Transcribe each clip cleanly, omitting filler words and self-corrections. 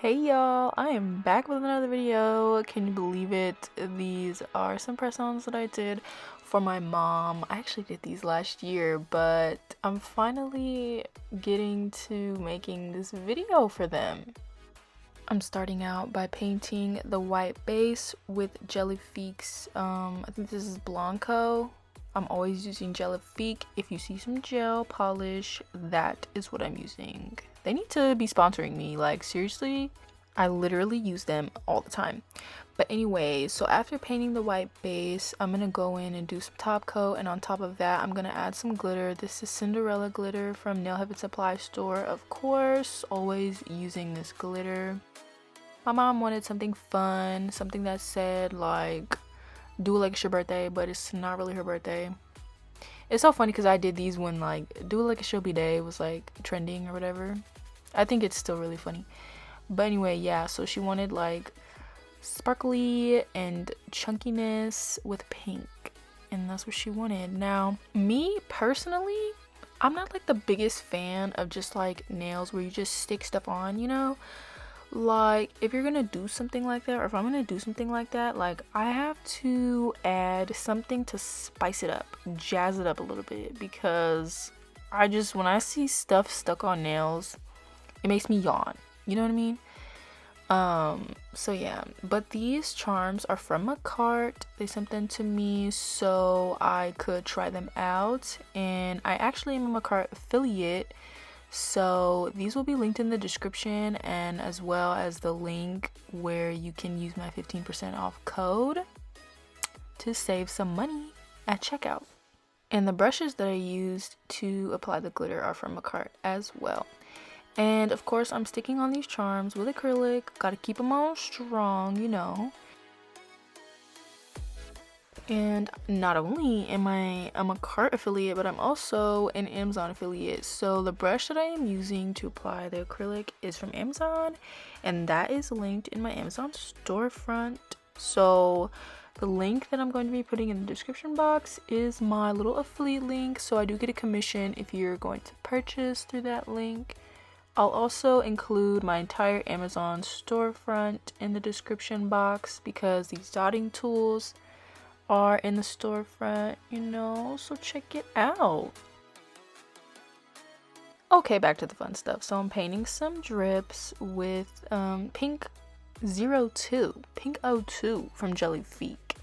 Hey y'all, I am back with another video. Can you believe it? These are some press-ons that I did for my mom. I actually did these last year, but I'm finally getting to making this video for them. I'm starting out by painting the white base with Jellifique's, I think this is Blanco. I'm always using Jellifique. If you see some gel polish, that is what I'm using. They need to be sponsoring me, like seriously. I literally use them all the time. But anyway, so after painting the white base, I'm gonna go in and do some top coat, and on top of that I'm gonna add some glitter. This is Cinderella glitter from Nail Heaven Supply Store, of course, always using this glitter. My mom wanted something fun, something that said like do it like it's your birthday, but it's not really her birthday. It's so funny because I did these when like do it like it's your day was like trending or whatever. I think it's still really funny. But anyway, yeah, so she wanted like sparkly and chunkiness with pink, and that's what she wanted. Now, me personally, I'm not like the biggest fan of just like nails where you just stick stuff on, you know? Like if you're gonna do something like that, or if I'm gonna do something like that, like I have to add something to spice it up, jazz it up a little bit, because when I see stuff stuck on nails, it makes me yawn, you know what I mean? So yeah, but these charms are from Makartt. They sent them to me so I could try them out, and I actually am a Makartt affiliate. So these will be linked in the description, and as well as the link where you can use my 15% off code to save some money at checkout. And the brushes that I used to apply the glitter are from Makartt as well. And of course I'm sticking on these charms with acrylic. Gotta keep them on strong, you know. And not only am I a Makartt affiliate, but I'm also an Amazon affiliate. So the brush that I am using to apply the acrylic is from Amazon, and that is linked in my Amazon storefront. So the link that I'm going to be putting in the description box is my little affiliate link, so I do get a commission if you're going to purchase through that link. I'll also include my entire Amazon storefront in the description box because these dotting tools are in the storefront, you know, so check it out. Okay, back to the fun stuff. So I'm painting some drips with pink 02 from Jellifique.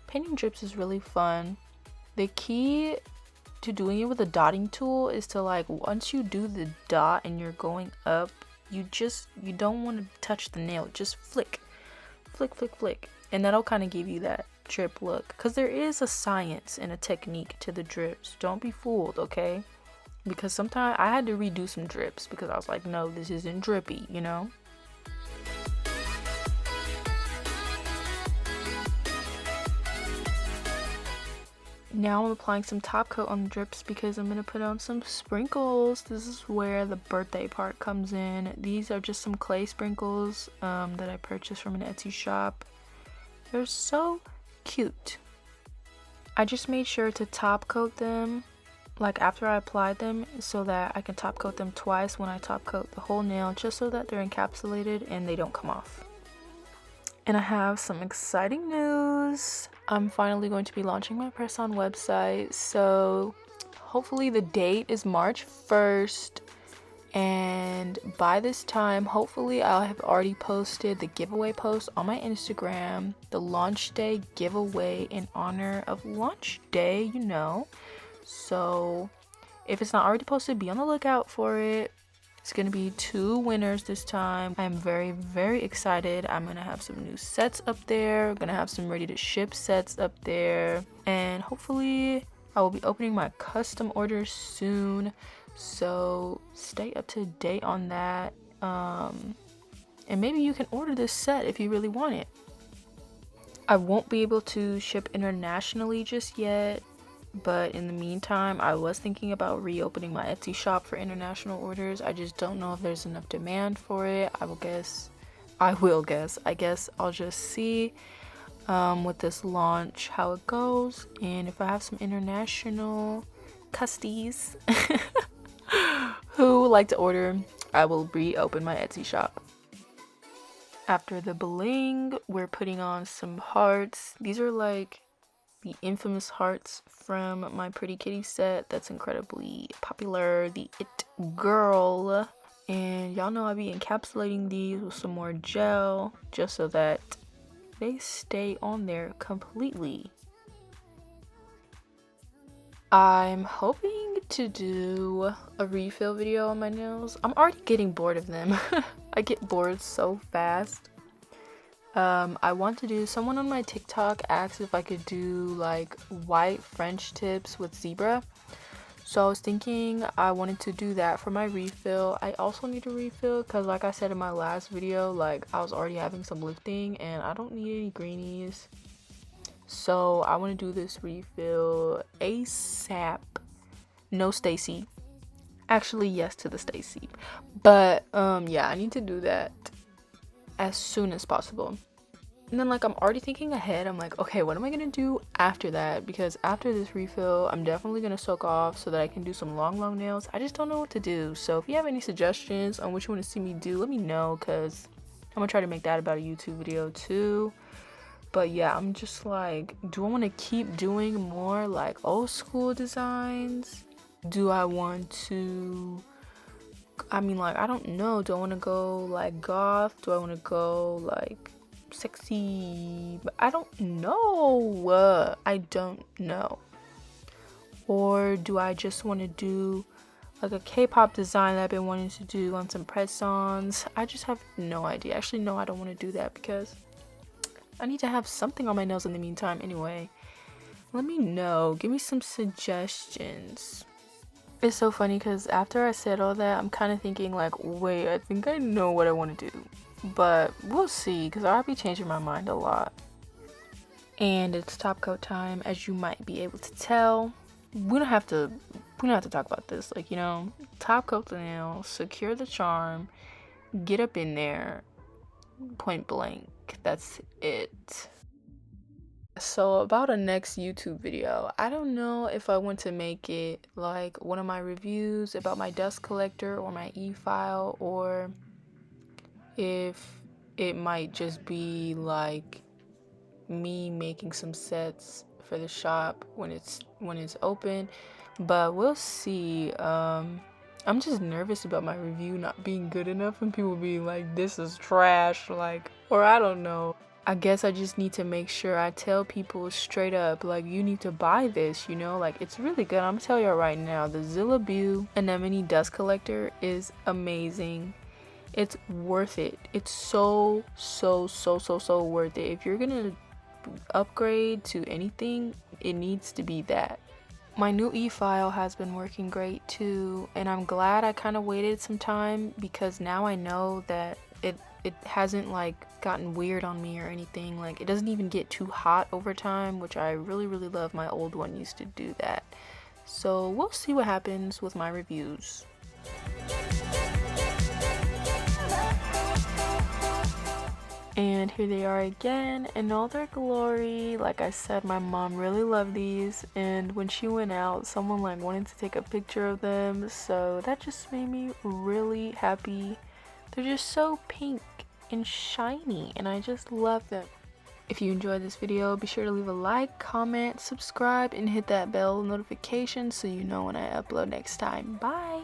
Painting drips is really fun. The key to doing it with a dotting tool is to, like, once you do the dot and you're going up, you don't want to touch the nail. Just flick, and that'll kind of give you that drip look, because there is a science and a technique to the drips. Don't be fooled, okay? Because sometimes I had to redo some drips because I was like, no, this isn't drippy, you know? Now I'm applying some top coat on the drips because I'm going to put on some sprinkles. This is where the birthday part comes in. These are just some clay sprinkles that I purchased from an Etsy shop. They're so cute. I just made sure to top coat them like after I applied them so that I can top coat them twice when I top coat the whole nail, just so that they're encapsulated and they don't come off. And I have some exciting news. I'm finally going to be launching my press-on website, so hopefully the date is March 1st, and by this time hopefully I'll have already posted the giveaway post on my Instagram, the launch day giveaway in honor of launch day, you know. So if it's not already posted, be on the lookout for it. It's gonna be 2 winners this time. I'm very, very excited. I'm gonna have some new sets up there. I'm gonna have some ready to ship sets up there, and hopefully I will be opening my custom orders soon, so stay up to date on that. And maybe you can order this set if you really want it. I won't be able to ship internationally just yet, but in the meantime I was thinking about reopening my Etsy shop for international orders. I just don't know if there's enough demand for it. I guess I'll just see with this launch how it goes, and if I have some international custies who would like to order, I will reopen my Etsy shop. After the bling, we're putting on some hearts. These are like the infamous hearts from my Pretty Kitty set that's incredibly popular, the It Girl. And y'all know I be encapsulating these with some more gel just so that they stay on there completely. I'm hoping to do a refill video on my nails. I'm already getting bored of them. I get bored so fast. I want to do, someone on my TikTok asked if I could do like white French tips with zebra. So I was thinking I wanted to do that for my refill. I also need a refill because like I said in my last video, like I was already having some lifting and I don't need any greenies. So I want to do this refill ASAP. No Stacy. Actually, yes to the Stacy. But yeah, I need to do that as soon as possible. And then like I'm already thinking ahead. I'm like, okay, what am I gonna do after that? Because after this refill, I'm definitely gonna soak off so that I can do some long nails. I just don't know what to do. So if you have any suggestions on what you want to see me do, let me know, because I'm gonna try to make that about a YouTube video too. But yeah, I'm just like, do I want to keep doing more like old school designs? Do I want to, I mean, like, I don't know. Do I want to go like goth? Do I want to go like sexy? But I don't know. I don't know. Or do I just want to do like a K-pop design that I've been wanting to do on some press-ons? I just have no idea. Actually, no, I don't want to do that because I need to have something on my nails in the meantime anyway. Let me know. Give me some suggestions. It's so funny because after I said all that, I'm kind of thinking like, wait, I think I know what I want to do. But we'll see, because I'll be changing my mind a lot. And it's top coat time, as you might be able to tell. We don't have to talk about this. Like, you know, top coat the nail, secure the charm, get up in there, point blank. That's it. So about a next YouTube video, I don't know if I want to make it like one of my reviews about my dust collector or my e-file, or if it might just be like me making some sets for the shop when it's open. But we'll see. I'm just nervous about my review not being good enough and people being like, this is trash, like, or I don't know. I guess I just need to make sure I tell people straight up, like, you need to buy this, you know, like, it's really good. I'm gonna tell you right now, the Zilla Bew Anemone Dust Collector is amazing. It's worth it. It's so worth it. If you're gonna upgrade to anything, it needs to be that. My new e-file has been working great too, and I'm glad I kind of waited some time because now I know that it hasn't like gotten weird on me or anything. Like, it doesn't even get too hot over time, which I really love. My old one used to do that. So we'll see what happens with my reviews. And here they are again in all their glory. Like I said, my mom really loved these, and when she went out, someone like wanted to take a picture of them, so that just made me really happy. They're just so pink and shiny, and I just love them. If you enjoyed this video, be sure to leave a like, comment, subscribe, and hit that bell notification so you know when I upload next time. Bye!